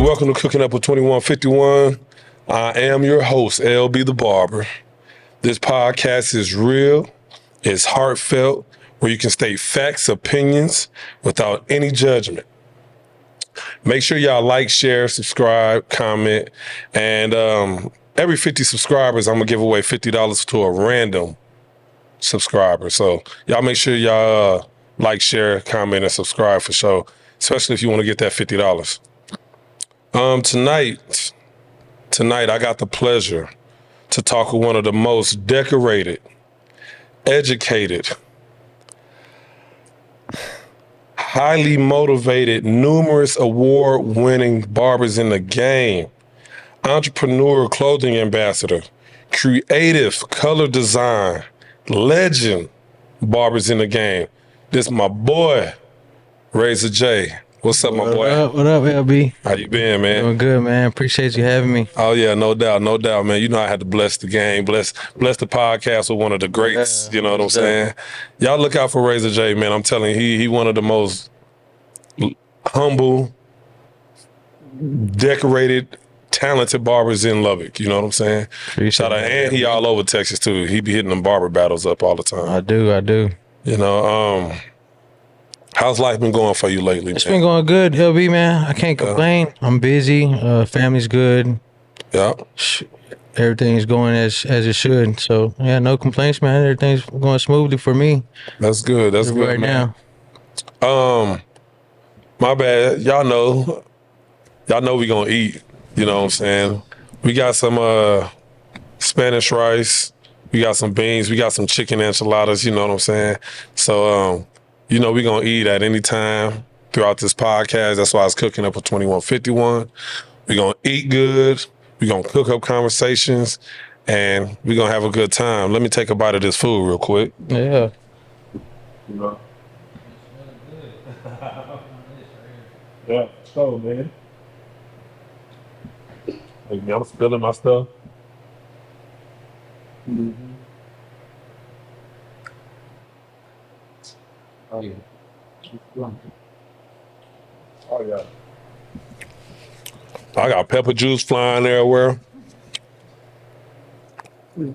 welcome to Cooking Up with 2151. I am your host, LB the Barber. This podcast is real, it's heartfelt, where you can state facts, opinions, without any judgment. Make sure y'all like, share, subscribe, comment, and every 50 subscribers, I'm gonna give away $50 to a random subscriber. So y'all make sure y'all like, share, comment, and subscribe for sure, especially if you want to get that $50. Tonight I got the pleasure to talk with one of the most decorated, educated, highly motivated, numerous award-winning barbers in the game, entrepreneur, clothing ambassador, creative color design, legend barbers in the game. This is my boy, Razor J. What's up, my boy? What up, LB? How you been, man? Doing good, man. Appreciate you having me. Oh yeah, no doubt, man. You know I had to bless the game, bless the podcast with one of the greats. You know what I'm saying? Y'all look out for Razor J, man. I'm telling you, he one of the most humble, decorated, talented barbers in Lubbock. You know what I'm saying? Shout out, and he all over Texas too. He be hitting them barber battles up all the time. I do. You know, how's life been going for you lately? It's been going good, LB, man. I can't complain. I'm busy. Family's good. Yeah. Everything's going as it should. So yeah, no complaints, man. Everything's going smoothly for me. That's good. That's good right man. now. My bad. Y'all know we gonna eat. You know what I'm saying? We got some Spanish rice. We got some beans. We got some chicken enchiladas. You know what I'm saying? So you know we gonna eat at any time throughout this podcast. That's why it's Cooking Up with 2151. We gonna eat good. We gonna cook up conversations, and we gonna have a good time. Let me take a bite of this food real quick. Yeah. Yeah, so man. Like, I'm spilling my stuff. Mm-hmm. Oh yeah. Oh yeah. I got pepper juice flying everywhere. I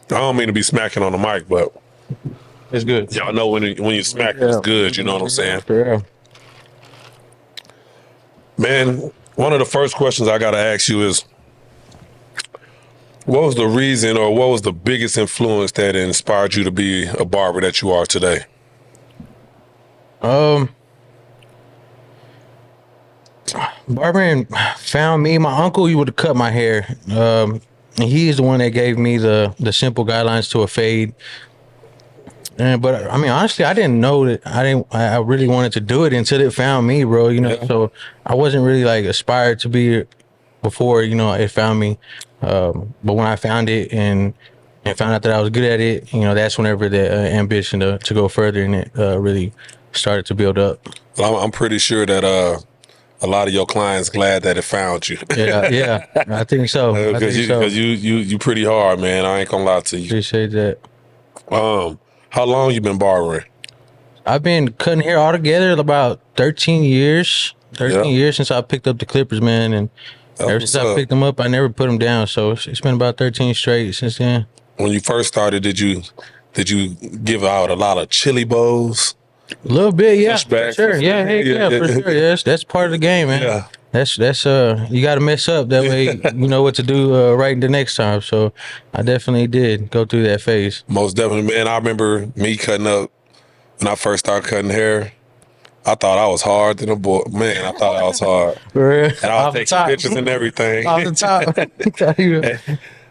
don't mean to be smacking on the mic, but It's good. y'all know when you smack, it's good. You know what I'm saying? For real. Man, one of the first questions I got to ask you is, what was the reason or what was the biggest influence that inspired you to be a barber that you are today? Barbering found me. My uncle, he would have cut my hair. And he's the one that gave me the simple guidelines to a fade. But I mean, honestly, I didn't know that I really wanted to do it until it found me, bro. You know, so I wasn't really like aspired to be before, you know, it found me. But when I found it and found out that I was good at it, you know, that's whenever the ambition to go further in it really started to build up. Well, I'm pretty sure that a lot of your clients glad that it found you. Yeah, I think so. Because you pretty hard, man. I ain't gonna lie to you. Appreciate that. How long you been barbering? I've been cutting hair altogether about 13 years. 13 years since I picked up the clippers, man. And ever since I picked them up, I never put them down. So it's been about 13 straight since then. When you first started, did you give out a lot of chili bowls? A little bit, yeah. Pushback? For sure. Yeah, for sure. Yes, that's part of the game, man. Yeah. That's you got to mess up that way you know what to do right the next time. So I definitely did go through that phase. Most definitely, man. I remember me cutting up when I first started cutting hair. I thought I was hard than a boy. Man, I thought I was hard. For real? And I was taking pictures and everything. Off the top.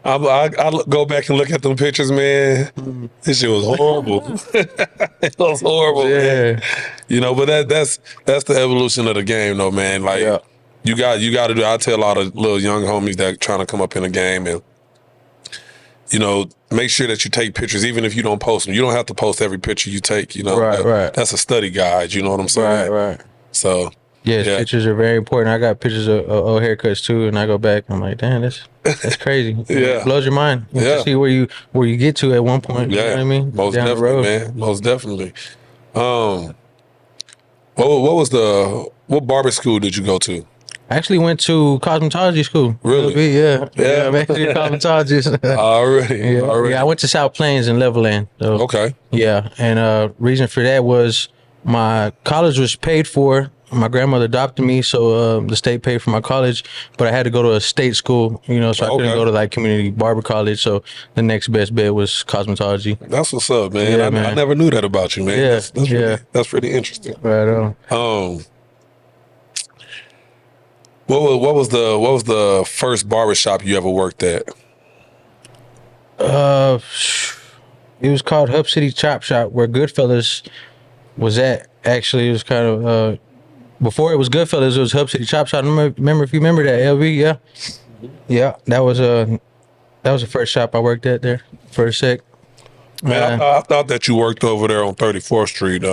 I go back and look at them pictures, man. This shit was horrible. It was horrible, man. You know, but that's the evolution of the game, though, man. Like you got to do. I tell a lot of little young homies that trying to come up in the game, and you know, make sure that you take pictures, even if you don't post them. You don't have to post every picture you take. You know, right. That's a study guide. You know what I'm saying? Right. So. Yes, pictures are very important. I got pictures of old haircuts too, and I go back. I'm like, damn, that's crazy. It blows your mind. You can see where you get to at one point. You know what I mean? Most Down definitely, the road. man. Most definitely. What barber school did you go to? I actually went to cosmetology school. Really? Yeah. Yeah. I'm actually a cosmetologist. Already. Yeah, I went to South Plains in Levelland. So, Okay. yeah, and reason for that was my college was paid for. My grandmother adopted me, so the state paid for my college, but I had to go to a state school, so I couldn't Okay. go to like community barber college. So the next best bet was cosmetology. That's what's up, man. Yeah, I man. never knew that about you, man. Yeah, That's yeah. that's pretty interesting. Right on. What was the first barbershop you ever worked at? It was called Hub City Chop Shop, where Goodfellas was at. Actually, it was kind of before it was Goodfellas, it was Hub City Chop Shop. Remember if you remember that, LB? Yeah. That was the first shop I worked at there for a sec. Man, I thought that you worked over there on 34th Street,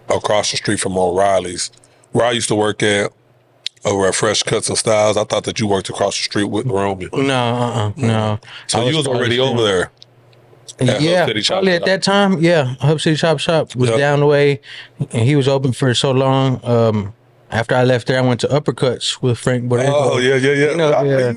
across the street from O'Reilly's, where I used to work at, over at Fresh Cuts and Styles. I thought that you worked across the street with Roman. No. So you was already over there. at Yeah, Hub City Chop probably at Shop. that time. Yeah, Hub City Chop Shop was Yep. down the way, and he was open for so long. After I left there, I went to Uppercuts with Frank Borrego. Oh yeah. Yeah.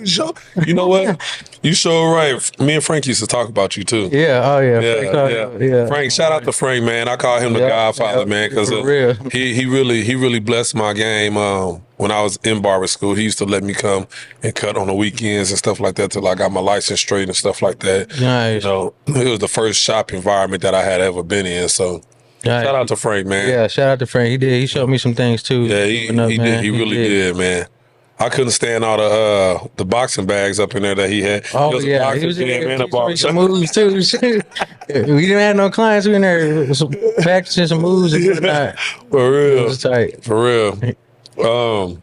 You know what? You sure right. Me and Frank used to talk about you too. Yeah. Oh yeah. Yeah. Frank, shout out to Frank, man. I call him the Yeah, Godfather, yeah, man, because for real. he really blessed my game. When I was in barber school, he used to let me come and cut on the weekends and stuff like that till I got my license straight and stuff like that. Nice. You know, it was the first shop environment that I had ever been in. So Nice. shout out to Frank, man. Yeah, shout out to Frank. He did. He showed me some things too. Yeah, he Growing up, did. man. He really did, man. I couldn't stand all the boxing bags up in there that he had. Oh It was a yeah, boxing he was in gym there. and a He showed me some barbershop. moves too. We didn't have no clients. We in there practicing some moves and whatnot. For It real. was tight. For real.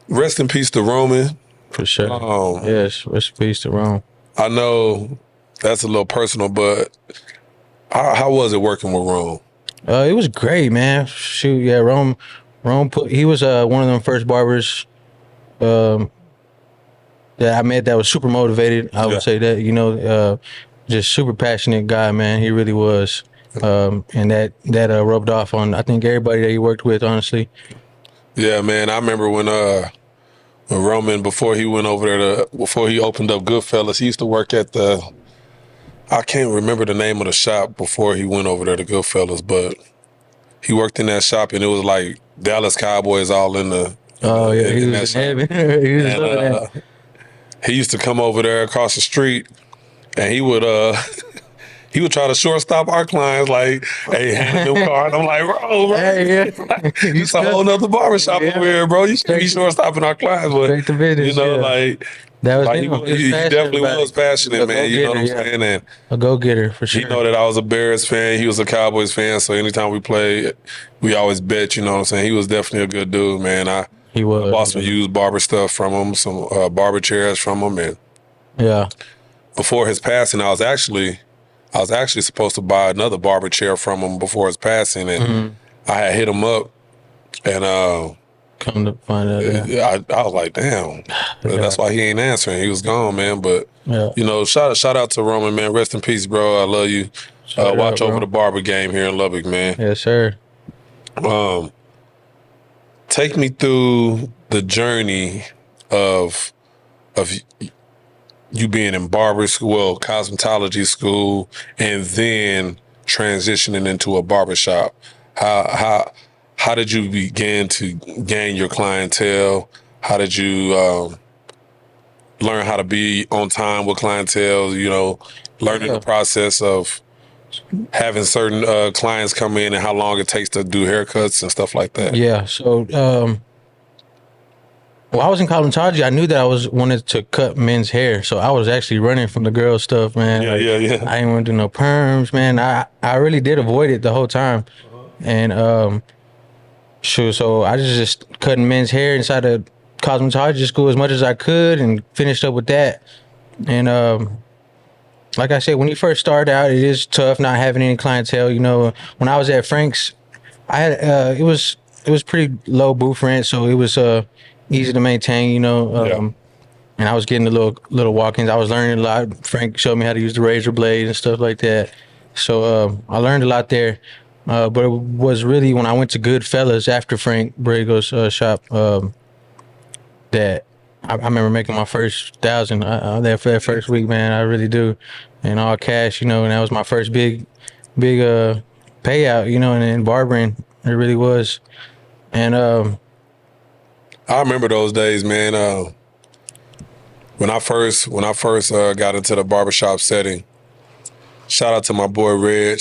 Rest in peace to Roman. For sure. Um, Yes, rest in peace to Rome. I know that's a little personal, but how was it working with Rome? It was great, man. Shoot, yeah, Rome he was one of them first barbers that I met that was super motivated. I Yeah. would say that, just super passionate guy, man. He really was. And that rubbed off on I think everybody that he worked with, honestly. Yeah, man. I remember when Roman, before he went over there before he opened up Goodfellas, he used to work at I can't remember the name of the shop before he went over there to Goodfellas, but he worked in that shop and it was like Dallas Cowboys all in the Oh yeah, he in was that in shop. heaven. He was And loving that. he used to come over there across the street and he would he would try to shortstop our clients like, hey, hand them card. I'm like, bro. Hey, yeah. It's a whole nother barbershop Yeah. over here, bro. You should be shortstopping our clients, but Straight to business, you know, yeah. like That was he, him. He was he passionate definitely about was it. passionate, A man. You know what I'm go-getter, yeah. saying? And A go-getter for sure. he know that I was a Bears fan. He was a Cowboys fan. So anytime we played, we always bet. You know what I'm saying? He was definitely a good dude, man. He was. Bought some used barber stuff from him, some barber chairs from him, and Yeah. before his passing, I was actually supposed to buy another barber chair from him before his passing, and I had hit him up, and Come to find out. Yeah. I was like, damn, that's why he ain't answering. He was gone, man. But Yeah. you know, shout out to Roman, man. Rest in peace, bro. I love you. Shout Watch out, over bro. the barber game here in Lubbock, man. Yes, sir. Take me through the journey of you being in barber school, well, cosmetology school, and then transitioning into a barbershop. How did you begin to gain your clientele? How did you learn how to be on time with clientele? You know, learning the process of having certain clients come in and how long it takes to do haircuts and stuff like that. Yeah. So, while I was in cosmetology, I knew that I wanted to cut men's hair. So I was actually running from the girl stuff, man. Yeah, Like, yeah, yeah. I didn't want to do no perms, man. I really did avoid it the whole time. And sure, so I was just cutting men's hair inside of cosmetology school as much as I could and finished up with that. And like I said, when you first start out, it is tough not having any clientele. You know, when I was at Frank's, I had it was pretty low booth rent, so it was easy to maintain. You know, Yeah. and I was getting the little walk-ins. I was learning a lot. Frank showed me how to use the razor blade and stuff like that. So I learned a lot there. But it was really when I went to Goodfellas after Frank Borrego's shop that I remember making my first 1,000 there for that first week, man. I really do, and all cash, and that was my first big payout, and in barbering it really was, and I remember those days, man. When I first got into the barbershop setting, shout out to my boy Reg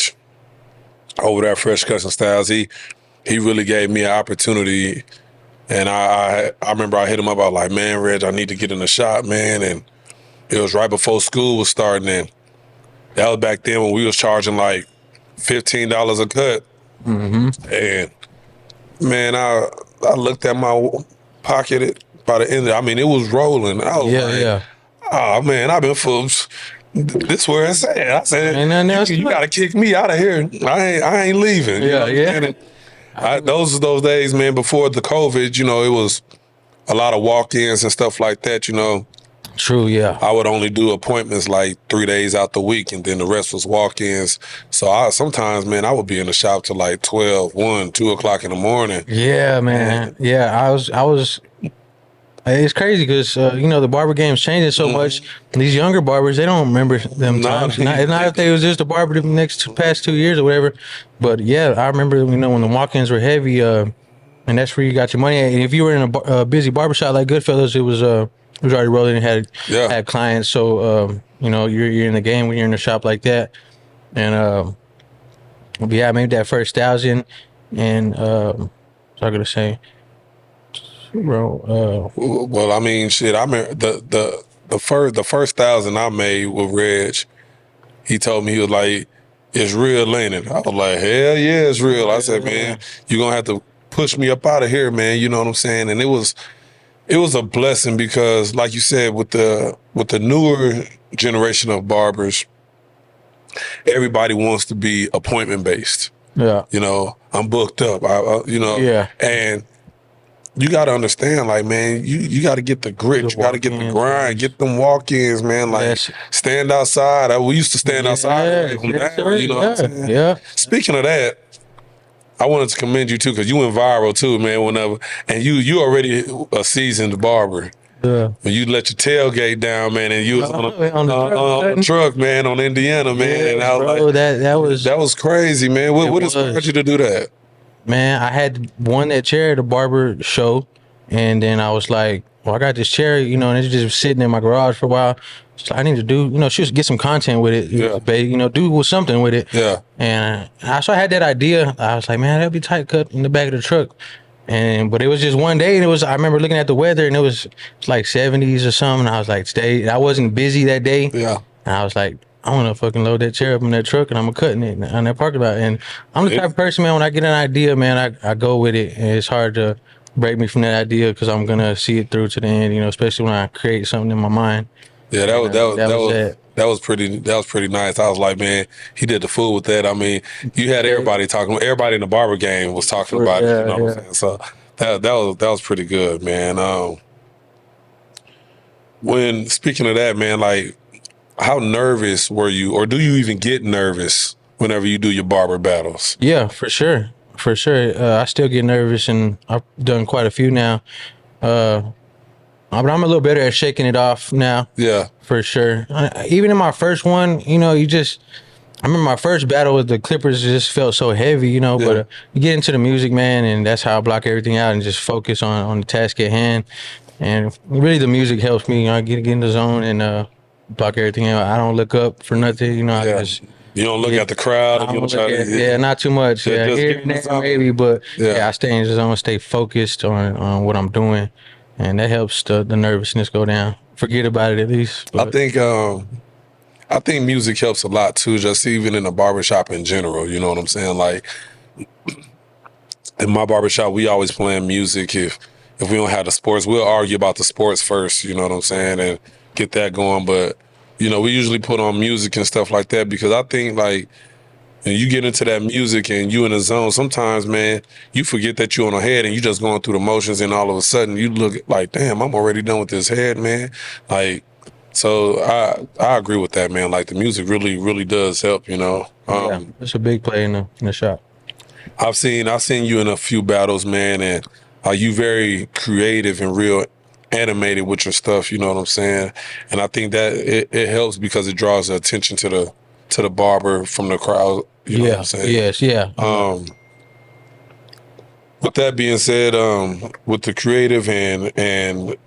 over there at Fresh Custom Styles. He really gave me an opportunity, and I remember I hit him up. I was like, man, Reg, I need to get in the shop, man. And it was right before school was starting, and that was back then when we was charging like $15 a cut. And man, I looked at my pocket by the end of it. I mean, it was rolling. I was like, oh man, I've been fools. This where it's at. I said, you got to kick me out of here. I ain't leaving. Those days, man, before the COVID, it was a lot of walk-ins and stuff like that, True, yeah. I would only do appointments like 3 days out the week, and then the rest was walk-ins. So sometimes, man, I would be in the shop till like 12, 1, 2 o'clock in the morning. Yeah, man. Yeah, I was. It's crazy because the barber game's changing so much. These younger barbers, they don't remember them times. Not if they was just a barber the past 2 years or whatever. But yeah, I remember when the walk-ins were heavy, and that's where you got your money. And if you were in a busy barbershop like Goodfellas, it was already rolling and had clients. So you're in the game when you're in a shop like that. And yeah, I made that first 1,000, and what was I gonna say? Bro, well, I mean, shit. I remember the first 1,000 I made with Reg. He told me, he was like, "It's real, ain't it?" I was like, "Hell yeah, it's real." I said, "Man, you're gonna have to push me up out of here, man." You know what I'm saying? And it was a blessing because, like you said, with the newer generation of barbers, everybody wants to be appointment based. Yeah, I'm booked up. And you got to understand, like, man, you got to get the grit. You got to get the grind, get them walk-ins, man. Like, stand outside. We used to stand outside. What I'm saying? Yeah. Speaking of that, I wanted to commend you, too, because you went viral, too, man, and you already a seasoned barber. Yeah. When you let your tailgate down, man, and you was on the truck, man, on Indiana, man. Yeah, and I was bro, like, that was crazy, man. What inspired you to do that? Man, I had won that chair at a barber show, and then I was like, well, I got this chair, and it's just sitting in my garage for a while. So I need to do, just get some content with it, do something with it. Yeah. And so I had that idea. I was like, man, that'd be tight cut in the back of the truck. But it was just one day, and I remember looking at the weather, and it was like 70s or something. I was like, I wasn't busy that day. Yeah. And I was like, I want to fucking load that chair up in that truck, and I'm cutting it on that parking lot. And I'm the type of person, man, when I get an idea, man, I go with it. And it's hard to break me from that idea because I'm going to see it through to the end, especially when I create something in my mind. Yeah, that was pretty nice. I was like, man, he did the fool with that. I mean, you had everybody in the barber game was talking about it, you know what I'm saying? So that was pretty good, man. When speaking of that, man, like, how nervous were you, or do you even get nervous whenever you do your barber battles? Yeah, for sure. I still get nervous, and I've done quite a few now. But I'm a little better at shaking it off now. Yeah, for sure. Even in my first one, I remember my first battle with the Clippers just felt so heavy, but you get into the music, man, and that's how I block everything out and just focus on the task at hand. And really the music helps me, get in the zone and block everything out. I don't look up for nothing, you don't look at the crowd. Not too much. Here and there maybe, but I stay in the zone, stay focused on what I'm doing, and that helps the nervousness go down. Forget about it at least. But. I think music helps a lot too, just even in the barbershop in general. You know what I'm saying? Like in my barbershop, we always playing music. If we don't have the sports, we'll argue about the sports first. You know what I'm saying, and get that going. But we usually put on music and stuff like that because I think like when you get into that music and you in the zone, sometimes, man, you forget that you're on a head and you just going through the motions, and all of a sudden you look like, damn, I'm already done with this head, man. Like, so I agree with that, man. Like the music really, really does help, it's a big play in the shop. I've seen you in a few battles, man, and you very creative and real animated with your stuff. You know what I'm saying? And I think that it helps because it draws the attention to the barber from the crowd. You know what I'm saying? Yes. Yeah. With that being said, with the creative and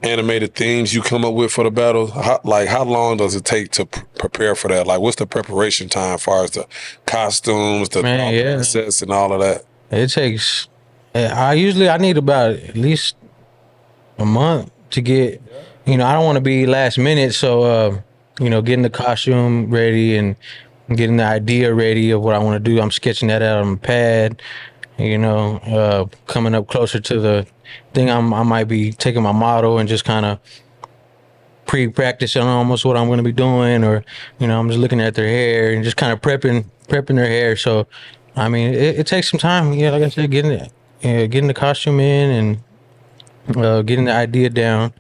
animated themes you come up with for the battle, how long does it take to prepare for that? Like, what's the preparation time as far as the costumes, the Man, thought yeah. process, and all of that? It takes. I need about at least a month to get. I don't want to be last minute, so getting the costume ready and getting the idea ready of what I want to do. I'm sketching that out on a pad. Coming up closer to the thing, I might be taking my model and just kind of pre-practicing almost what I'm going to be doing, or I'm just looking at their hair and just kind of prepping their hair. So, I mean, it takes some time. Yeah, like I said, getting the costume in and getting the idea down.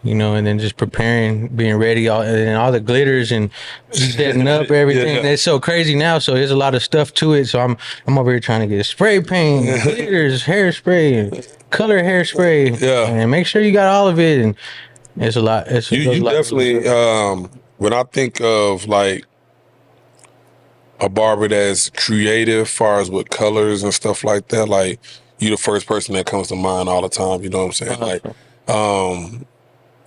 And then just preparing, being ready, and all the glitters and setting up everything. Yeah. It's so crazy now, so there's a lot of stuff to it. So I'm over here trying to get spray paint, glitters, hairspray, color hairspray, and make sure you got all of it. And it's a lot. You definitely. When I think of like a barber that's creative, as far as with colors and stuff like that, like you the first person that comes to mind all the time. You know what I'm saying? Like,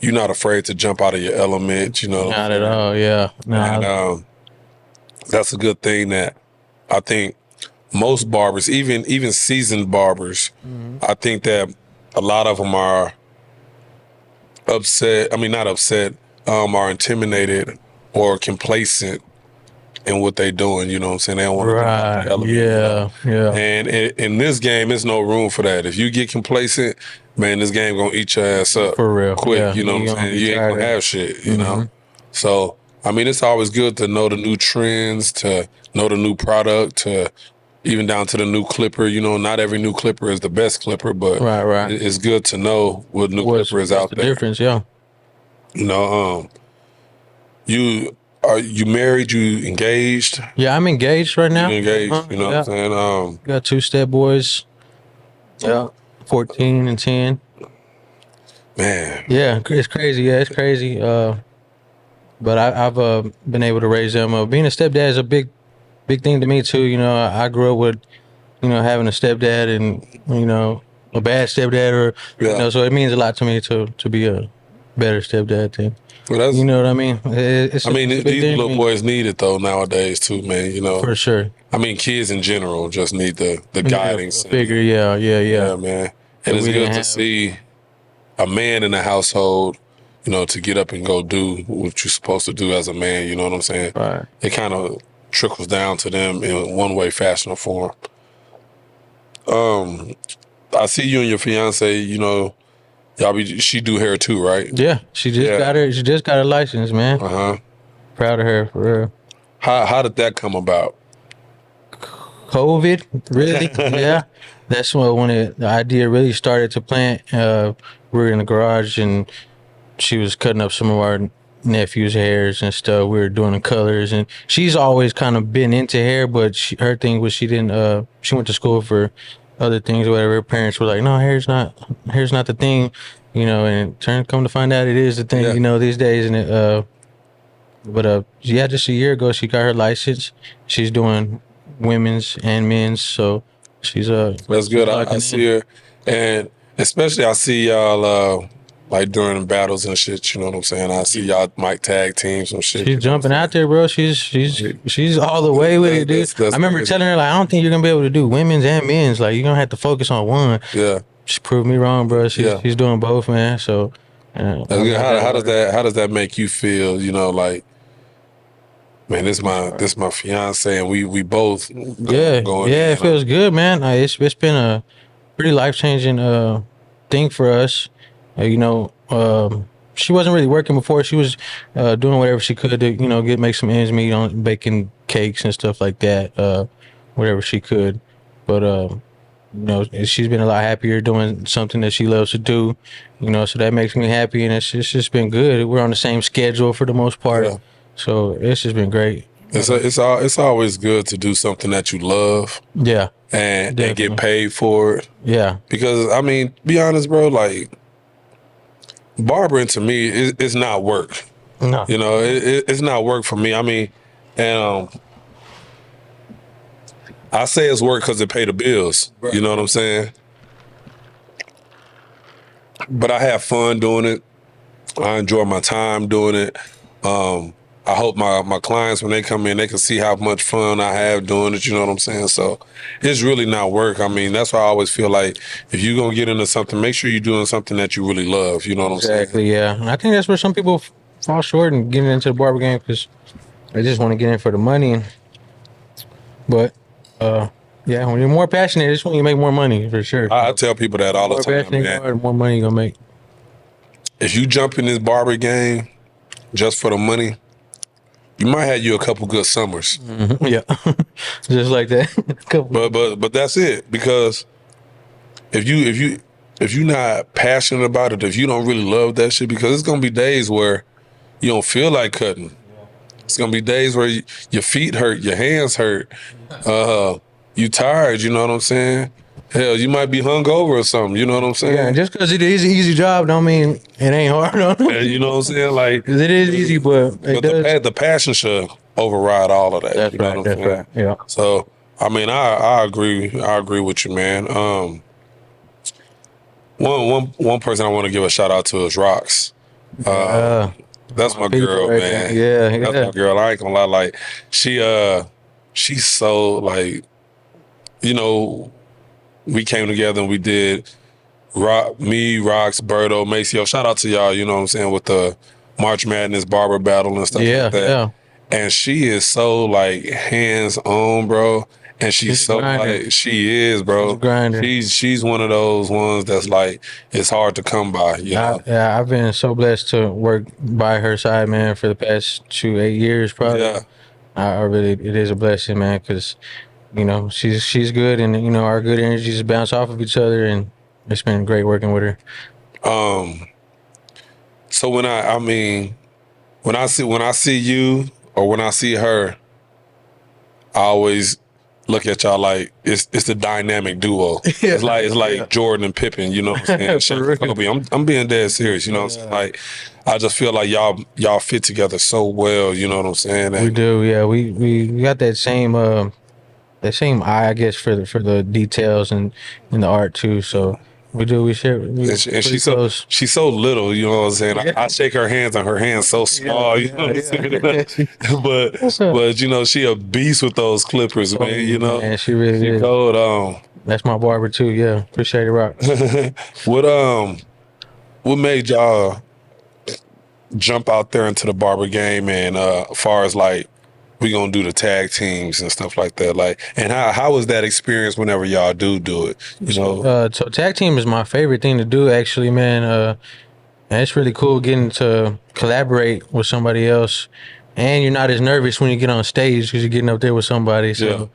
you're not afraid to jump out of your element, Not at all, yeah. And that's a good thing that I think most barbers, even seasoned barbers, I think that a lot of them are upset. I mean, not upset, are intimidated or complacent in what they're doing. You know what I'm saying? They don't want to jump out of their element. Yeah. And in this game, there's no room for that. If you get complacent, man, this game gonna eat your ass up For real. quick. Yeah. You know what I'm saying? You ain't gonna have shit, you know? So, I mean, it's always good to know the new trends, to know the new product, to even down to the new clipper. Not every new clipper is the best clipper, but Right. it's good to know what new clipper is out the there. difference, yeah. Are you married? You engaged? Yeah, I'm engaged right now. You engaged? You know what I'm saying? Got 2 step boys. Yeah. 14 and 10. Man. Yeah, it's crazy. Yeah, it's crazy. But I've been able to raise them. Being a stepdad is a big thing to me too. I grew up with, having a stepdad and a bad stepdad, or so it means a lot to me to be a better stepdad too. Well, You know what I mean? It's a big these thing to little me. boys need it though nowadays too, man. For sure. I mean, kids in general just need the guidance. Figure, yeah. Yeah, man. And it's we good didn't to have- see a man in the household, to get up and go do what you're supposed to do as a man. You know what I'm saying? Right. It kind of trickles down to them in one way, fashion, or form. I see you and your fiance. She do hair too, right? Yeah, she just got her license, man. Proud of her, for real. How did that come about? COVID, really? Yeah, that's when the idea really started to plant. We were in the garage and she was cutting up some of our nephew's hairs and stuff. We were doing the colors, and she's always kind of been into hair, but her thing was she didn't. She went to school for other things or whatever. Her parents were like, "No, hair's not the thing," And come to find out, it is the thing, Yeah. These days. And just a year ago, she got her license. She's doing women's and men's, so she's That's good. I see her, and especially I see y'all like during the battles and shit. You know what I'm saying? I see y'all might tag teams and shit. She's jumping out there, bro. She's all the way with it, dude. That's I remember crazy. telling her, like, I don't think you're gonna be able to do women's and men's. Like, you're gonna have to focus on one. Yeah, She proved me wrong, bro. She's doing both, man. So that's good. How does that make you feel? Like, man, this my fiance, and we both going. It feels good, man. It's been a pretty life changing thing for us. She wasn't really working before. She was doing whatever she could to make some ends meet on baking cakes and stuff like that. Whatever she could, but she's been a lot happier doing something that she loves to do. So that makes me happy, and it's just been good. We're on the same schedule for the most part. Yeah. So it's just been great. It's always good to do something that you love Yeah, and definitely. get paid for it. Yeah, Because I mean, be honest, bro, like barbering to me is not work. no, You know, it's not work for me. I mean, and I say it's work because it pay the bills. You know what I'm saying? But I have fun doing it. I enjoy my time doing it. I hope my clients, when they come in, they can see how much fun I have doing it. You know what I'm saying? So it's really not work. I mean, that's why I always feel like if you're going to get into something, make sure you're doing something that you really love. You know what I'm saying? exactly. Yeah, and I think that's where some people fall short in getting into the barber game because they just want to get in for the money. But yeah, when you're more passionate, it's when you make more money for sure. I tell people that all the More time, passionate, man. the more money you gonna make. If you jump in this barber game just for the money, you might have you a couple good summers. Yeah, just like that. Couple- But that's it. Because if you're not passionate about it, if you don't really love that shit, because it's gonna be days where you don't feel like cutting. It's gonna be days where your feet hurt, your hands hurt, you tired. You know what I'm saying? Hell, you might be hungover or something. You know what I'm saying? Yeah, just because it is an easy job, don't mean it ain't hard on them. And you know what I'm saying? Like, 'Cause it is easy, but it but does. the passion should override all of that. That's you know right. what I'm That's saying? right. Yeah. So, I mean, I agree. I agree with you, man. One person I want to give a shout out to is Rox. That's my people girl, right man. there. Yeah, That's yeah. my girl. I ain't gonna lie. Like, she's so like, you know, we came together and we did me, Rox, Berto, Maceo. Shout out to y'all, you know what I'm saying, with the March Madness barber battle and stuff Yeah, like that. yeah. And she is so like hands on, bro. And she's She's a so grinder. like she is, bro. She's a grinder. She's one of those ones that's like it's hard to come by, you know. I've been so blessed to work by her side, man, for the past 8 years, probably. Yeah. I really, it is a blessing, man, because you know she's good, and you know our good energies bounce off of each other, and it's been great working with her. So when I mean when I see you or when I see her, I always look at y'all like it's the dynamic duo. Yeah. It's like Jordan and Pippen, you know what I'm saying? For Shaq and real. Kobe. I'm being dead serious, you know what I'm saying? Like I just feel like y'all fit together so well, you know what I'm saying? We And do, yeah. We got that same eye, I guess, for the details and the art too. So we do. We share. We and pretty she's so close. she's so little, you know what I'm saying? Yeah. I shake her hands and her hands so small, you know what I'm saying? What's up? but you know, she a beast with those clippers, man, you know. Man, she really is. Cold. That's my barber too. Yeah, appreciate it, Rock. What made y'all jump out there into the barber game and as far as like we gonna do the tag teams and stuff like that, like, and how was that experience whenever y'all do it, you know? So tag team is my favorite thing to do, actually, man. And it's really cool getting to collaborate with somebody else, and you're not as nervous when you get on stage because you're getting up there with somebody. So Yeah.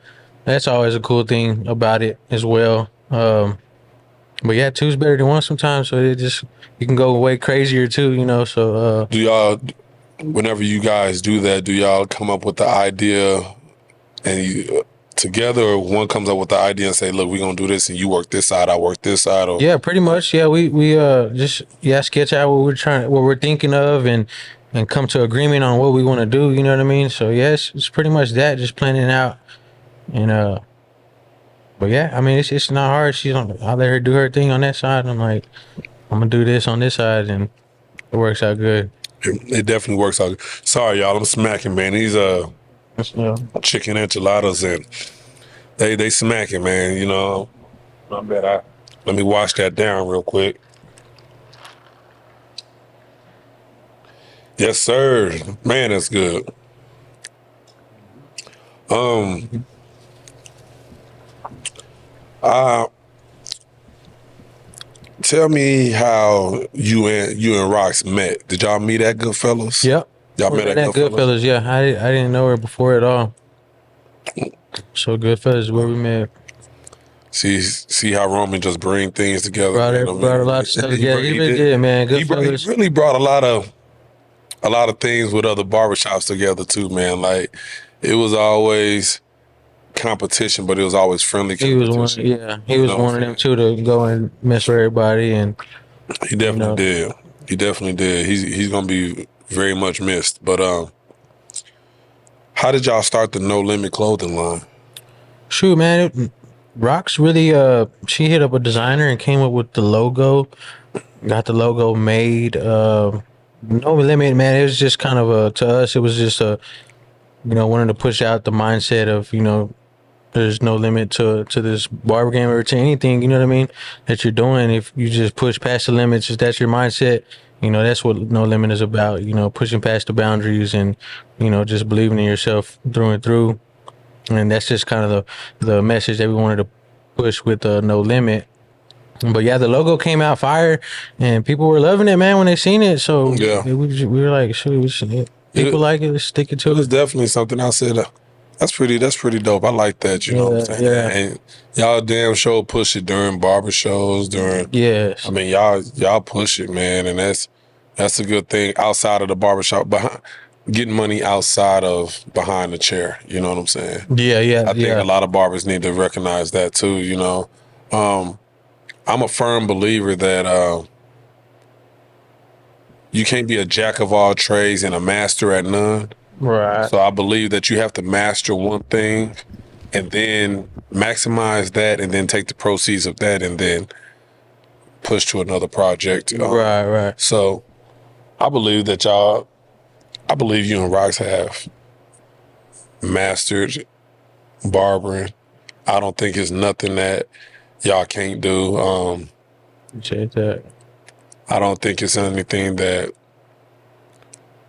that's always a cool thing about it as well. But yeah, two's better than one sometimes. So it just you can go way crazier too, you know. So Do y'all, whenever you guys do that, do y'all come up with the idea and you together, or one comes up with the idea and say, look, we're gonna do this and you work this side, I work this side? Or yeah, pretty much. Yeah, we just sketch out what we're thinking of, and come to agreement on what we want to do. You know what I mean? So yeah, it's pretty much that, just planning out, and but yeah, I mean it's not hard. I let her do her thing on that side. And I'm like, I'm gonna do this on this side, and it works out good. it definitely works out. Sorry, y'all, I'm smacking, man. These chicken enchiladas and they smacking, man. You know, I bet let me wash that down real quick. Yes, sir. Man, that's good. Tell me how you and Rox met. Did y'all meet at Goodfellas? Yep. Y'all met at That Goodfellas? Goodfellas. Yeah, I didn't know her before at all. So Goodfellas is where we met. See how Roman just bring things together. Brought you know what I a mean? lot of stuff He together. brought- He he really did. did, man. He Goodfellas. really brought a lot of things with other barbershops together too, man. Like it was always competition, but it was always friendly He was competition. one, yeah. He was know what one I'm of them too to go and mess with everybody, and He definitely know. did. He definitely did. He's gonna be very much missed. But how did y'all start the No Limit clothing line? shoot, man, Rox really she hit up a designer and came up with the logo. Got the logo made. No Limit, man. It was just kind of to us. It was just wanting to push out the mindset of there's no limit to this barber game or to anything. You know what I mean? That you're doing. If you just push past the limits, if that's your mindset, that's what No Limit is about. Pushing past the boundaries and just believing in yourself through and through. And that's just kind of the message that we wanted to push with No Limit. But yeah, the logo came out fire, and people were loving it, man, when they seen it. So Yeah. we were like, shoot, we should, people like it, let's stick it to It was it. definitely something I said. That's pretty dope. I like that. You know what I'm saying? Yeah. And y'all damn sure push it during barber shows. Yes. I mean, y'all push it, man, and that's a good thing outside of the barbershop, getting money outside of behind the chair. You know what I'm saying? Yeah. I think a lot of barbers need to recognize that too. I'm a firm believer that you can't be a jack of all trades and a master at none. Right. So I believe that you have to master one thing and then maximize that and then take the proceeds of that and then push to another project. Right. So I believe you and Rox have mastered barbering. I don't think it's nothing that y'all can't do. Appreciate that. I don't think it's anything that,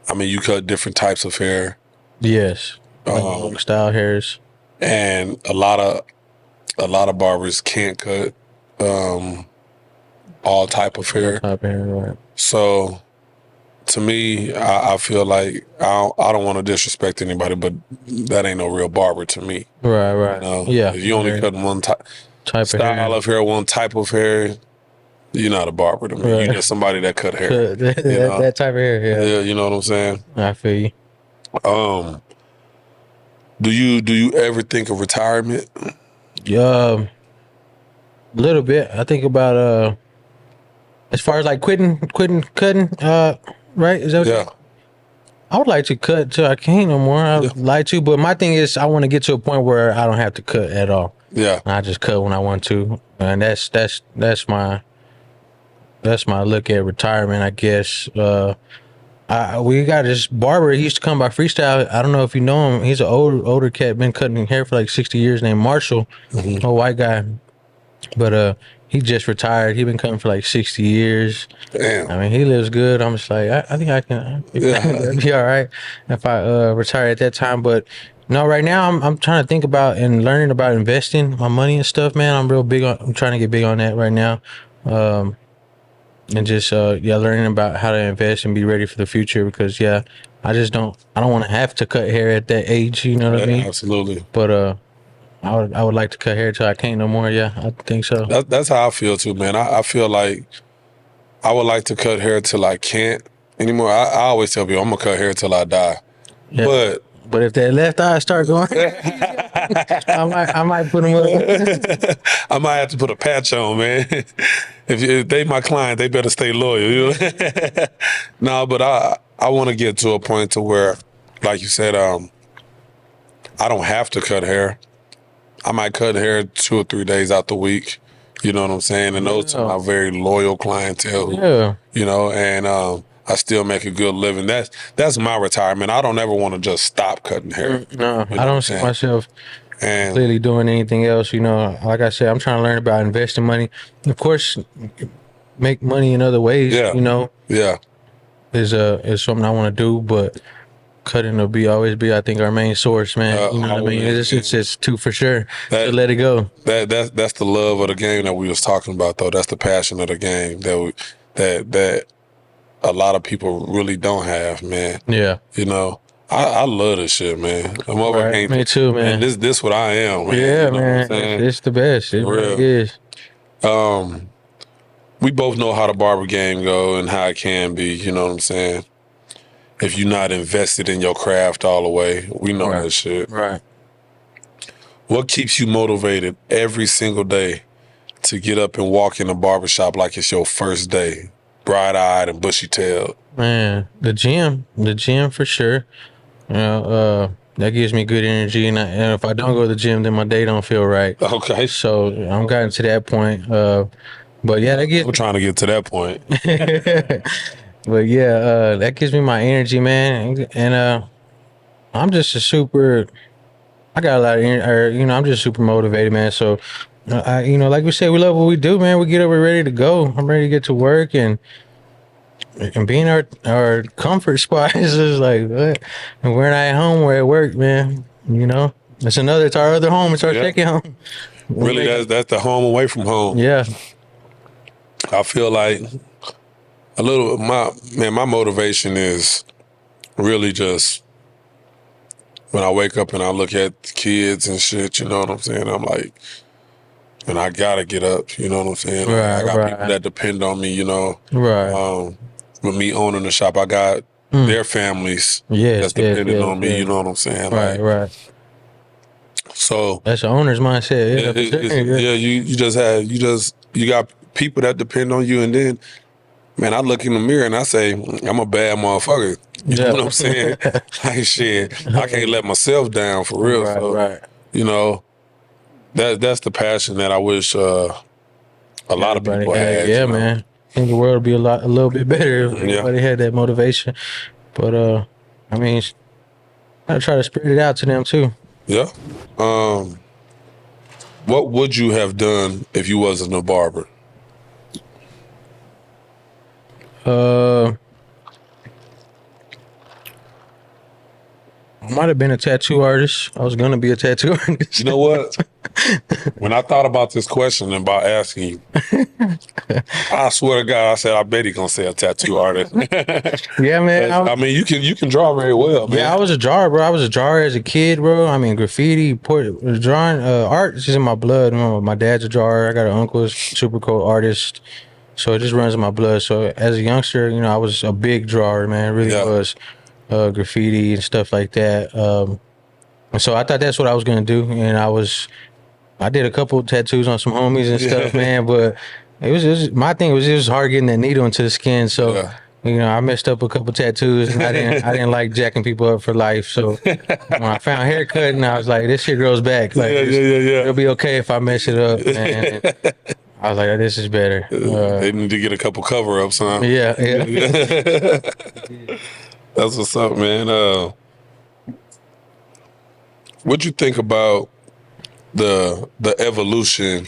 I mean, you cut different types of hair. Yes. Long style hairs. And a lot of barbers can't cut all type of hair. Type of hair, right. So to me, I feel like I don't want to disrespect anybody, but that ain't no real barber to me. Right. Yeah. If you only cut one type of style of hair, one type of hair, you're not a barber to me. Right. You're just somebody that cut hair. that type of hair, yeah. Yeah, you know what I'm saying? I feel you. Do you ever think of retirement? A little bit. I think about as far as like quitting cutting, right? Is that what Yeah. I would like to cut till I can't no more. I would like to, but my thing is I want to get to a point where I don't have to cut at all. Yeah. I just cut when I want to. And that's my look at retirement, I guess. We got this barber. He used to come by Freestyle. I don't know if you know him. He's an older cat, been cutting hair for like 60 years, named Marshall, a white guy. But he just retired. He been cutting for like 60 years. Damn. I mean, he lives good. I'm just like, I think I can be all right if I retire at that time. But no, right now I'm trying to think about and learning about investing my money and stuff, man. I'm trying to get big on that right now. And just learning about how to invest and be ready for the future, because I don't want to have to cut hair at that age, you know what I mean? Absolutely. But I would like to cut hair till I can't no more. Yeah, I think so. That's how I feel too, man. I feel like I would like to cut hair till I can't anymore. I always tell people I'm gonna cut hair till I die. Yeah. But if that left eye start going, I might put them up. I might have to put a patch on, man. If they my client, they better stay loyal. You know? No, but I want to get to a point to where, like you said, I don't have to cut hair. I might cut hair 2 or 3 days out the week. You know what I'm saying? And those are my very loyal clientele. And I still make a good living. That's my retirement. I don't ever want to just stop cutting hair. No, I don't see myself and clearly doing anything else. Like I said, I'm trying to learn about investing money. Of course, make money in other ways. Yeah. Is something I want to do, but cutting will always be, I think, our main source, man. You know what I mean? It's just two for sure. So let it go. That's the love of the game that we was talking about, though. That's the passion of the game that a lot of people really don't have, man. Yeah. I love this shit, man. Right. Me too, man. This what I am, man. Yeah, man. It's the best. It really is. We both know how the barber game go and how it can be, you know what I'm saying? if you're not invested in your craft all the way. We know Right. that shit. Right. What keeps you motivated every single day to get up and walk in the barbershop like it's your first day, bright-eyed and bushy-tailed? Man, the gym for sure. You know, that gives me good energy, and if I don't go to the gym, then my day don't feel right. Okay. So I'm gotten to that point. But yeah, that I'm gives. trying to get to that point. But yeah, that gives me my energy, man, and I'm just a super. I got a lot of, I'm just super motivated, man. So, like we said, we love what we do, man. We get up, we're ready to go. I'm ready to get to work, and being our comfort spot is just like, what? And we're not at home, we're at work, man. It's our other home. It's our Yeah. second home. Really, that's the home away from home. Yeah. I feel like my motivation is really just when I wake up and I look at the kids and shit, you know what I'm saying? I'm like, and I gotta get up, you know what I'm saying? Right, I got right. people that depend on me, you know. Right. With me owning the shop, I got their families Yes, that's dependent yes, on me, yes. you know what I'm saying? Right, right. So That's the owner's mindset. Yeah, you got people that depend on you, and then, man, I look in the mirror and I say, I'm a bad motherfucker. You know what I'm saying? Like, shit, I can't let myself down for real. Right, So, right. you know, that's the passion that I wish a lot of people had. Yeah, you know? man. I think the world would be a little bit better if everybody had that motivation. But I mean, I try to spread it out to them too. Yeah. What would you have done if you wasn't a barber? I might have been a tattoo artist. I was gonna be a tattoo artist. You know what? When I thought about this question and about asking you, I swear to God, I said, I bet he gonna say a tattoo artist. Yeah, man. I mean, you can draw very well, man. Yeah, I was a drawer, bro. I was a drawer as a kid, bro. I mean, graffiti, drawing, art is in my blood. My dad's a drawer. I got an uncle who's a super cool artist. So it just runs in my blood. So as a youngster, I was a big drawer, man. Really was. Graffiti and stuff like that. And so I thought that's what I was gonna do. And I did a couple tattoos on some homies and stuff, man. But it was my thing was it was hard getting that needle into the skin. So I messed up a couple tattoos, and I didn't like jacking people up for life. So when I found haircutting, I was like, this shit grows back. Like, it'll be okay if I mess it up. And I was like, this is better. They need to get a couple cover ups, huh? Yeah. That's what's up, man. What'd you think about the evolution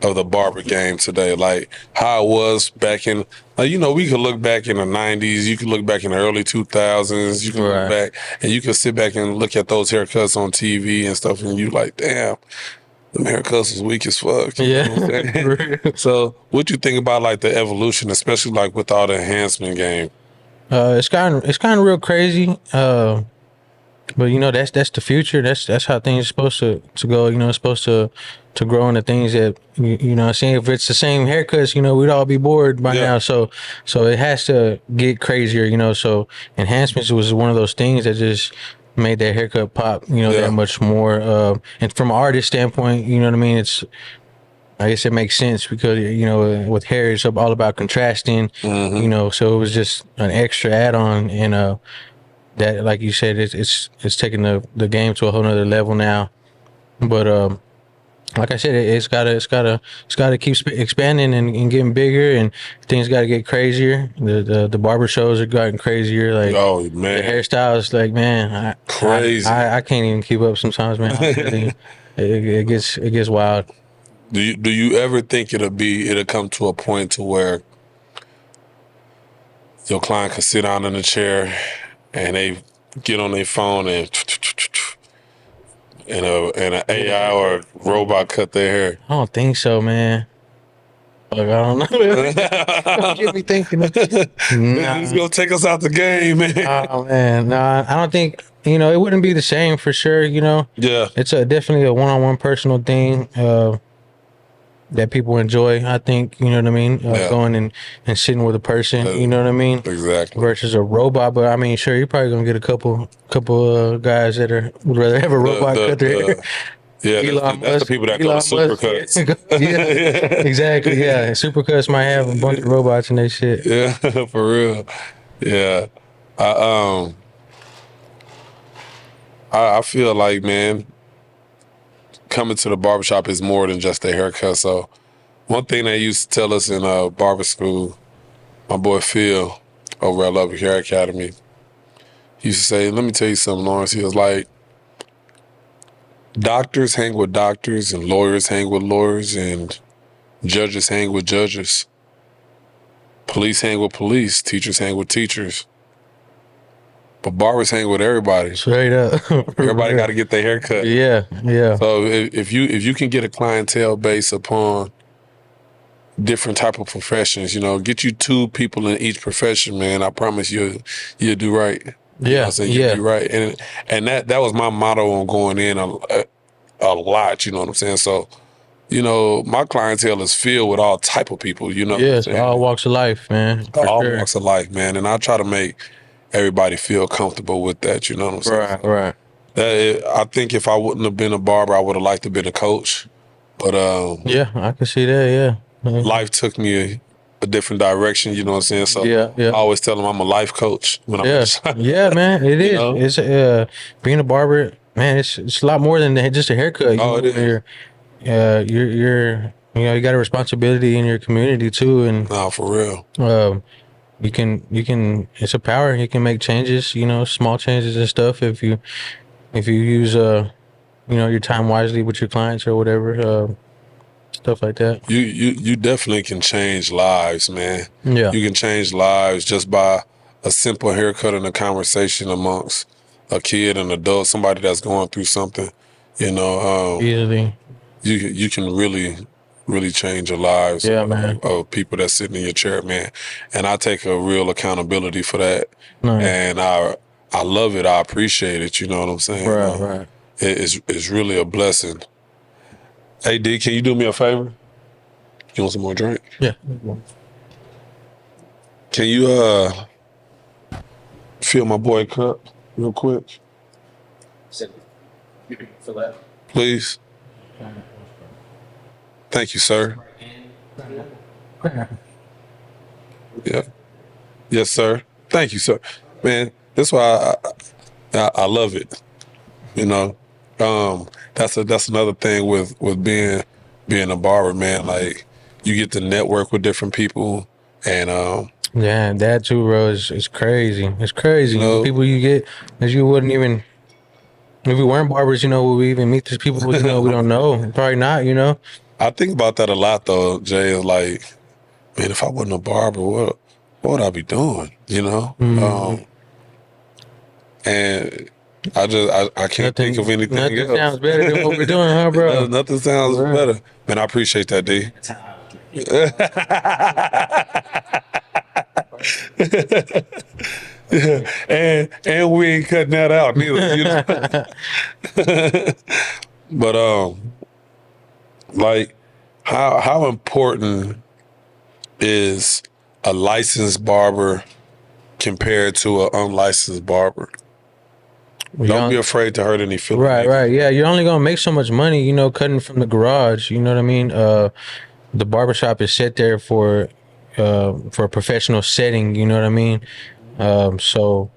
of the barber game today? Like how it was back in, we could look back in the 90s, you could look back in the early 2000s, you can look back and you can sit back and look at those haircuts on TV and stuff, and you like, damn, them haircuts was weak as fuck. You know what I'm saying? So what you think about like the evolution, especially like with all the enhancement game? It's kind of real crazy. But that's the future. That's how things are supposed to go. It's supposed to grow into things that saying if it's the same haircuts, we'd all be bored by now. So it has to get crazier. So enhancements was one of those things that just made that haircut pop. That much more. And from an artist standpoint, you know what I mean. I guess it makes sense because with hair it's all about contrasting. So it was just an extra add-on, and that, like you said, it's taking the game to a whole nother level now. But like I said, it's gotta keep expanding and getting bigger, and things gotta get crazier. The barber shows are getting crazier. Like, oh man, the hairstyles, like, man, crazy. I can't even keep up sometimes, man. It gets wild. Do you ever think it'll come to a point to where your client can sit down in a chair and they get on their phone and an AI or robot cut their hair? I don't think so, man. Like, I don't know. Don't get me thinking. It's gonna take us out the game, man. Oh man, no, I don't think. It wouldn't be the same for sure. Yeah, it's definitely a one-on-one personal thing. that people enjoy. I think, you know what I mean. Yeah. Going and sitting with a person, you know what I mean. Exactly. Versus a robot, but I mean, sure, you're probably gonna get a couple guys that would rather have a robot cut their hair. Yeah, that's the people that go to Supercuts. Yeah, exactly. Yeah, Supercuts might have a bunch of robots and they shit. Yeah, for real. Yeah, I feel like, man, coming to the barbershop is more than just a haircut. So one thing they used to tell us in barber school, my boy Phil over at Love Hair Academy, he used to say, let me tell you something, Lawrence. He was like, doctors hang with doctors and lawyers hang with lawyers and judges hang with judges. Police hang with police, teachers hang with teachers. But barbers hang with everybody. Straight up. Everybody got to get their hair cut. Yeah, yeah. So if you can get a clientele base upon different type of professions, you know, get you 2 people in each profession, man, I promise you'll do right. You know what I'm saying? You'll do right. And that was my motto on going in a lot, you know what I'm saying? So, you know, my clientele is filled with all type of people, you know. Yes, all walks of life, man. All walks of life, man. And I try to make everybody feel comfortable with that, you know what I'm saying? Right. I think if I wouldn't have been a barber, I would have liked to have been a coach. But yeah, I can see that, yeah. Life took me a different direction, you know what I'm saying? So yeah. I always tell them I'm a life coach when I'm yeah, man, it is. know? It's being a barber, man, it's a lot more than just a haircut. It is. You're you got a responsibility in your community too, and nah, for real. you can it's a power. You can make changes, you know, small changes and stuff if you use your time wisely with your clients or whatever, stuff like that. You definitely can change lives, man. Yeah. You can change lives just by a simple haircut and a conversation amongst a kid and adult, somebody that's going through something, you know. Easily. You can really change the lives of people that's sitting in your chair, man. And I take a real accountability for that. Nice. And I love it. I appreciate it. You know what I'm saying? Right. It's really a blessing. Hey, D, can you do me a favor? You want some more drink? Yeah. Can you fill my boy cup real quick? For that. Please. Thank you, sir. Yeah. Yes, sir. Thank you, sir. Man, that's why I love it. You know, that's another thing with being a barber, man. Like, you get to network with different people, and yeah, that too, bro. Is crazy. It's crazy. You know, people you get that you wouldn't even. If we weren't barbers, you know, would we even meet these people? You know, we don't know. Probably not. You know. I think about that a lot, though, Jay. Is like, man, if I wasn't a barber, what would I be doing? You know. Mm-hmm. And I can't think of anything else. Nothing sounds better than what we're doing, huh, bro? Nothing sounds better. Man, I appreciate that, D. Yeah. And we ain't cutting that out neither. You know? But like, how important is a licensed barber compared to an unlicensed barber? Don't be afraid to hurt any feelings. Right. Yeah, you're only gonna make so much money, you know, cutting from the garage. You know what I mean? The barbershop is set there for a professional setting. You know what I mean? So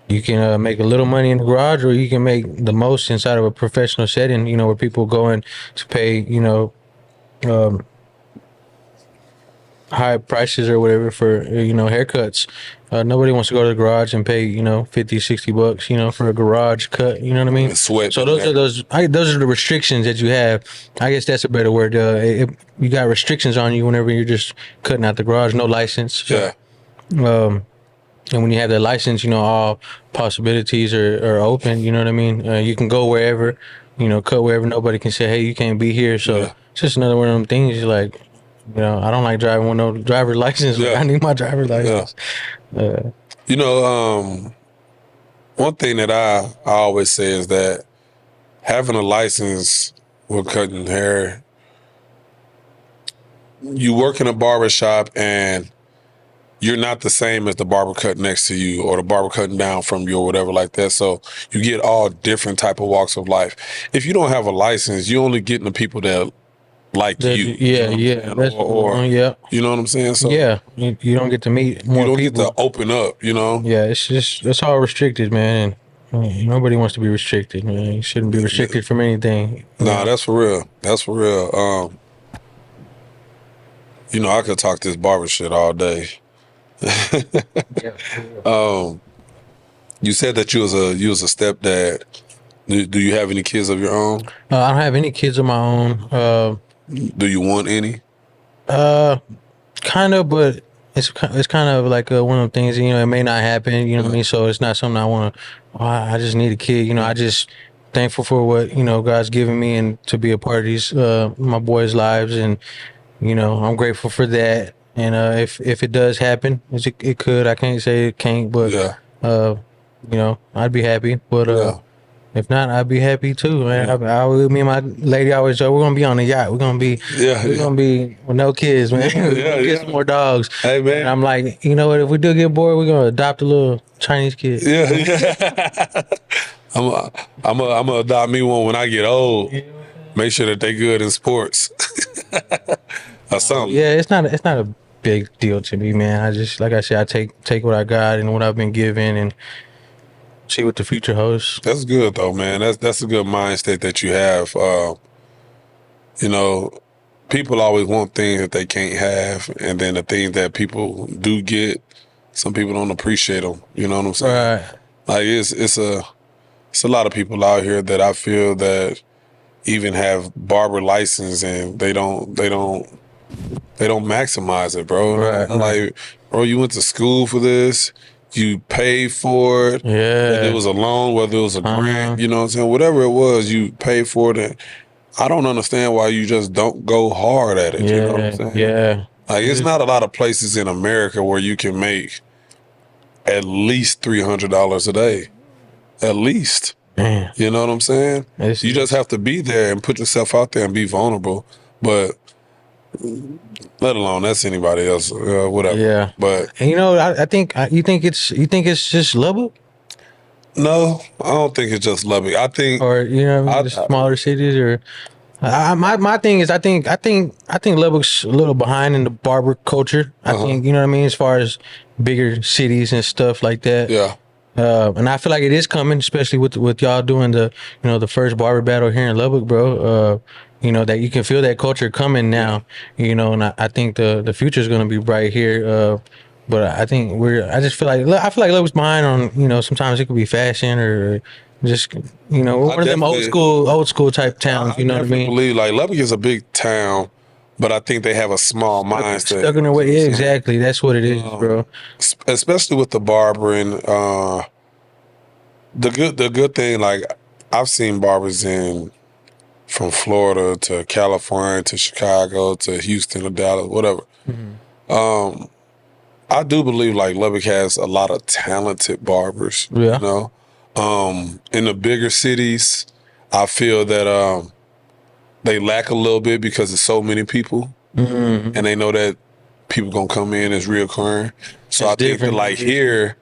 you can make a little money in the garage, or you can make the most inside of a professional setting. You know, where people going to pay, you know, high prices or whatever for, you know, haircuts. Nobody wants to go to the garage and pay, you know, $50-$60, you know, for a garage cut. You know what I mean? Sweat. So those are the restrictions that you have. I guess that's a better word. You got restrictions on you whenever you're just cutting out the garage, no license. Yeah. And when you have that license, you know, all possibilities are open. You know what I mean? You can go wherever, you know, cut wherever. Nobody can say, hey, you can't be here. So it's just another one of them things. Like, you know, I don't like driving with no driver's license. Yeah. I need my driver's license. Yeah. You know, one thing that I always say is that having a license with cutting hair you work in a barber shop and you're not the same as the barber cut next to you or the barber cutting down from you or whatever like that. So you get all different type of walks of life. If you don't have a license, you're only getting the people that like That- you. yeah, know what I'm yeah, saying? that's Or yeah, you know what I'm saying? So yeah. You don't get to meet you more don't people. get to open up, you know? Yeah, it's all restricted, man. And nobody wants to be restricted, man. You shouldn't be restricted from anything. Nah, that's for real. That's for real. You know, I could talk this barber shit all day. You said that you was a stepdad. Do you have any kids of your own? I don't have any kids of my own. Do you want any? Kind of, but it's kind of like one of the things. You know, it may not happen. You know what I mean? So it's not something I want to. Oh, I just need a kid. You know, I just thankful for what God's given me and to be a part of these my boys' lives, and I'm grateful for that. And if it does happen, which it could, I can't say it can't, but Yeah. I'd be happy. But Yeah. if not, I'd be happy too, man. Me and my lady always say we're gonna be on the yacht. We're gonna be with no kids, man. We're gonna get some more dogs. Hey, man. And I'm like, you know what? If we do get bored, we're gonna adopt a little Chinese kid. Yeah. I'm gonna adopt me one when I get old. Make sure that they good in sports or something. Yeah, it's not a big deal to me, man. I just, like I said, I take what I got and what I've been given and see what the future holds. That's good though, man. That's a good mind state that you have. People always want things that they can't have, and then the things that people do get, some people don't appreciate them. You know what I'm saying? Right. Like it's a lot of people out here that I feel that even have barber license and they don't maximize it, bro. Right. Like, bro, you went to school for this. You paid for it. Yeah. Whether it was a loan, whether it was a grant, you know what I'm saying? Whatever it was, you paid for it. And I don't understand why you just don't go hard at it. Yeah. You know what I'm saying? Yeah. Like, it's not a lot of places in America where you can make at least $300 a day. At least. Man. You know what I'm saying? You just have to be there and put yourself out there and be vulnerable. But let alone that's anybody else, whatever. Yeah. But And I think you think it's just Lubbock, no, I don't think it's just Lubbock. I think or the smaller cities, or my thing is I think Lubbock's a little behind in the barber culture. I think what I mean, as far as bigger cities and stuff like that. yeah. And I feel like it is coming, especially with y'all doing the the first barber battle here in Lubbock, bro. That you can feel that culture coming now. And I think the future is going to be bright here. But I think I just feel like Lubbock's behind on sometimes it could be fashion or just we're one of them old school type towns. You know what I mean? Believe like Lubbock is a big town, but I think they have a small mindset. Stuck in their way. Yeah, exactly. That's what it is, bro. Especially with the barbering. The good thing, like I've seen barbers from Florida to California to Chicago to Houston to Dallas, whatever. I do believe like Lubbock has a lot of talented barbers. Yeah. In the bigger cities, I feel that they lack a little bit because there's so many people, and they know that people gonna come in as reoccurring. So I think that like here,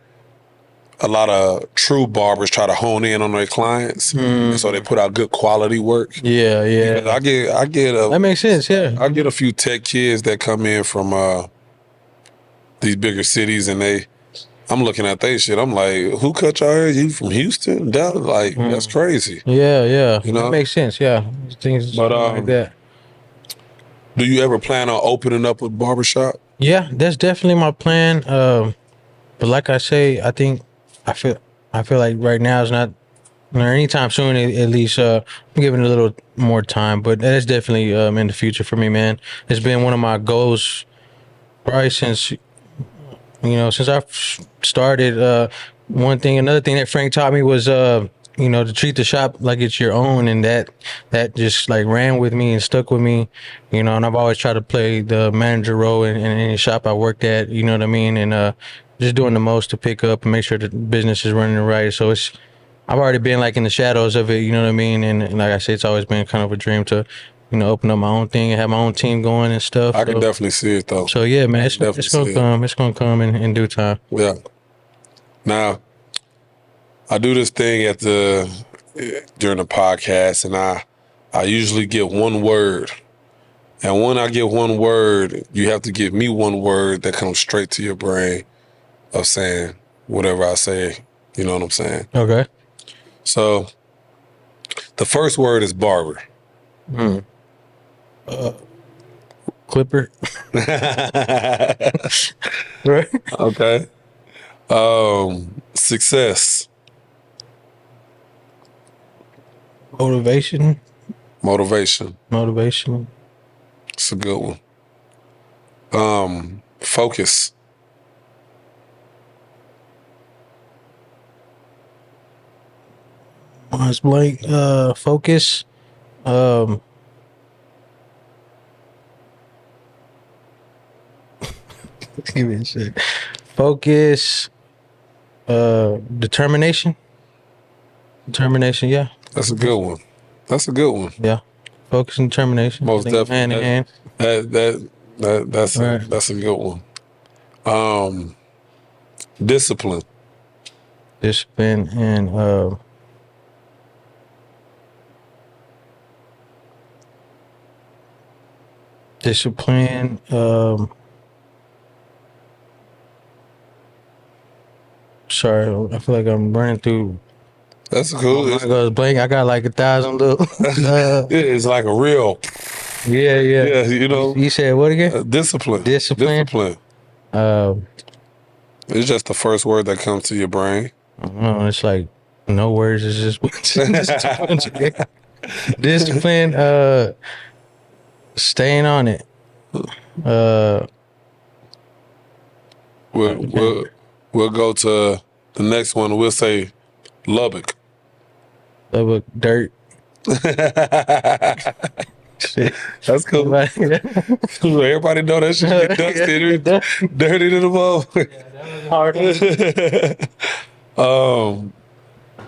a lot of true barbers try to hone in on their clients, and so they put out good quality work. Yeah, yeah. Because I get That makes sense. Yeah. I get a few tech kids that come in from these bigger cities, and I'm looking at they shit. I'm like, who cut your hair? You from Houston? Dallas? Like, that's crazy. Yeah, yeah. That makes sense. Yeah, things like that. Do you ever plan on opening up a barbershop? Yeah, that's definitely my plan. But like I say, I feel like right now is not, or anytime soon. At least I'm giving it a little more time. But that's definitely in the future for me, man. It's been one of my goals, probably since I started. Another thing that Frank taught me was to treat the shop like it's your own, and that just like ran with me and stuck with me, and I've always tried to play the manager role in any shop I worked at, you know what I mean, and just doing the most to pick up and make sure the business is running right. So I've already been like in the shadows of it, you know what I mean, and like I said, it's always been kind of a dream to open up my own thing and have my own team going and stuff. I can definitely see it though. So yeah, man, it's definitely gonna see it. come. It's gonna come in due time. Yeah. Now, I do this thing during the podcast, and I usually get one word. And when I get one word, you have to give me one word that comes straight to your brain of saying whatever I say. You know what I'm saying? Okay. So the first word is barber. Clipper. Right. Okay. Success. Motivation. Motivation. It's a good one. Focus. Mine's blank. Focus. Give me a sec. Focus. Determination. Determination. Yeah. That's a good one. That's a good one. Yeah. Focus and determination. Most I think definitely. Hand in hand. That's Right. that's a good one. Discipline. Discipline and discipline. Sorry, I feel like I'm running through. That's cool. I goes blank. I got like 1,000 little. It's like a real, Yeah. yeah, you know, You said what again? discipline. Discipline. Discipline. Um, It's just the first word that comes to your brain. it's like no words. It's just discipline. Staying on it. We'll go to the next one. We'll say Lubbock. Lubbock dirt. Shit. That's cool. Everybody know that shit get dusty, dirty to the motherfucker.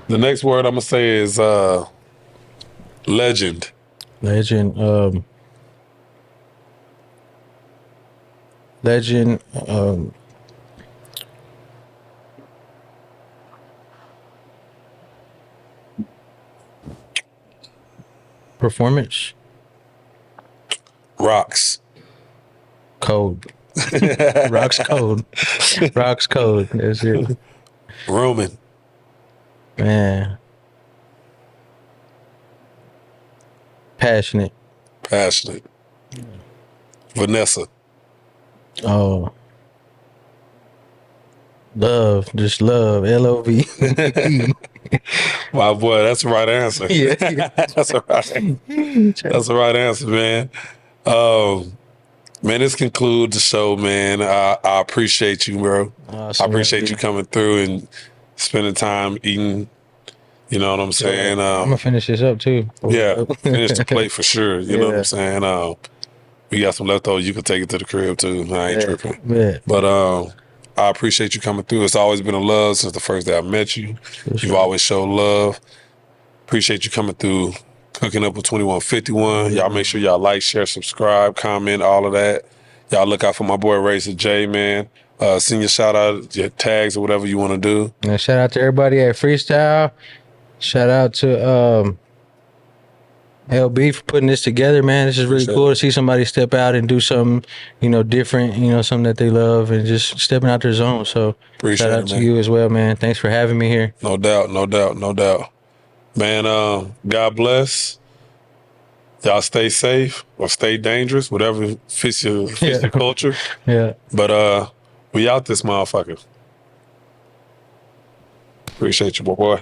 The next word I'm gonna say is legend. Legend. Legend. Performance. Rocks. Code. Rocks code. Rocks code. That's it. Roman. Man. Passionate. Passionate. Vanessa. Oh. Love. Just love. LOV. My boy, that's the right answer. Yeah. That's the right answer, man. Man, this concludes the show, man. I appreciate you, bro. Awesome. I appreciate you coming through and spending time eating. You know what I'm saying? I'm gonna finish this up too. Yeah, finish the plate for sure. You know what Yeah. I'm saying? We got some leftovers. You can take it to the crib too. I ain't tripping. Yeah. But I appreciate you coming through. It's always been a love since the first day I met you. You've always showed love. Appreciate you coming through, cooking up with 2151. Y'all make sure y'all like, share, subscribe, comment, all of that. Y'all look out for my boy Razor J, man. Send your shout out, your tags or whatever you want to do. And shout out to everybody at Freestyle. Shout out to LB for putting this together, man. This is really Appreciate cool to see somebody step out and do something, different, something that they love and just stepping out their zone. So Appreciate shout out it, to man. you as well, man. Thanks for having me here. No doubt, no doubt, no doubt. Man, God bless. Y'all stay safe or stay dangerous, whatever fits your culture. Yeah. But we out this motherfucker. Appreciate you, boy.